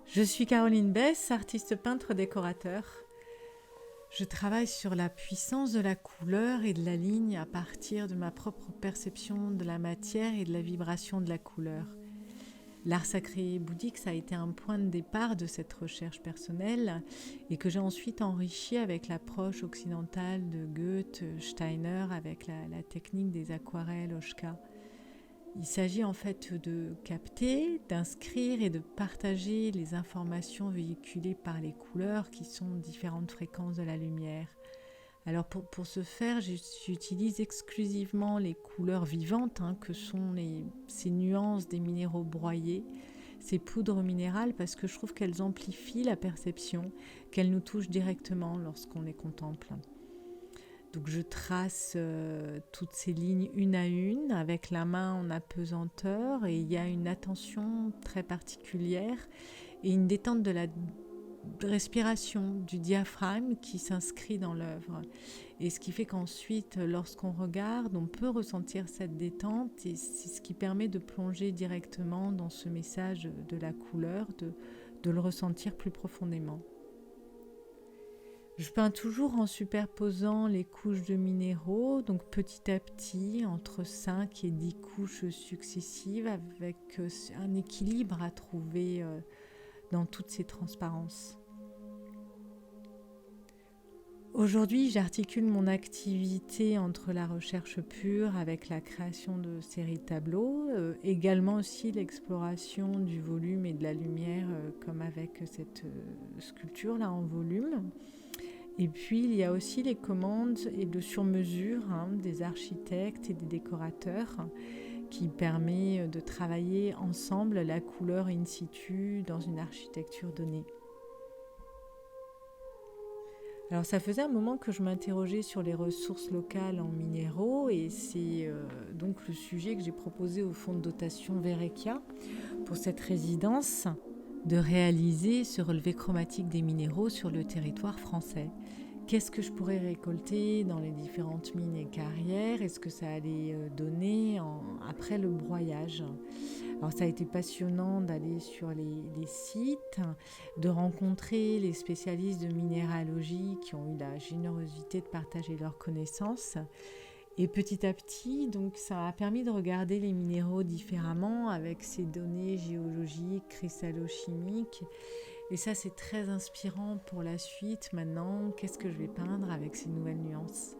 Je suis Caroline Bess, artiste peintre décorateur. Je travaille sur la puissance de la couleur et de la ligne à partir de ma propre perception de la matière et de la vibration de la couleur. L'art sacré bouddhique, ça a été un point de départ de cette recherche personnelle et que j'ai ensuite enrichi avec l'approche occidentale de Goethe, Steiner, avec la technique des aquarelles Oshka. Il s'agit en fait de capter, d'inscrire et de partager les informations véhiculées par les couleurs qui sont différentes fréquences de la lumière. Alors pour ce faire, j'utilise exclusivement les couleurs vivantes que sont ces nuances des minéraux broyés, ces poudres minérales, parce que je trouve qu'elles amplifient la perception, qu'elles nous touchent directement lorsqu'on les contemple. Donc je trace toutes ces lignes une à une avec la main en apesanteur et il y a une attention très particulière et une détente de la respiration, du diaphragme qui s'inscrit dans l'œuvre. Et ce qui fait qu'ensuite, lorsqu'on regarde, on peut ressentir cette détente et c'est ce qui permet de plonger directement dans ce message de la couleur, de le ressentir plus profondément. Je peins toujours en superposant les couches de minéraux, donc petit à petit, entre 5 et 10 couches successives, avec un équilibre à trouver dans toutes ces transparences. Aujourd'hui, j'articule mon activité entre la recherche pure avec la création de séries de tableaux, également aussi l'exploration du volume et de la lumière, comme avec cette sculpture-là en volume. Et puis, il y a aussi les commandes et de sur-mesure des architectes et des décorateurs qui permet de travailler ensemble la couleur in situ dans une architecture donnée. Alors, ça faisait un moment que je m'interrogeais sur les ressources locales en minéraux et c'est donc le sujet que j'ai proposé au fonds de dotation Verrekia pour cette résidence, de réaliser ce relevé chromatique des minéraux sur le territoire français. Qu'est-ce que je pourrais récolter dans les différentes mines et carrières? Est-ce que ça allait donner après le broyage? Alors ça a été passionnant d'aller sur les sites, de rencontrer les spécialistes de minéralogie qui ont eu la générosité de partager leurs connaissances. Et petit à petit, donc, ça a permis de regarder les minéraux différemment avec ces données géologiques, cristallochimiques. Et ça, c'est très inspirant pour la suite. Maintenant, qu'est-ce que je vais peindre avec ces nouvelles nuances ?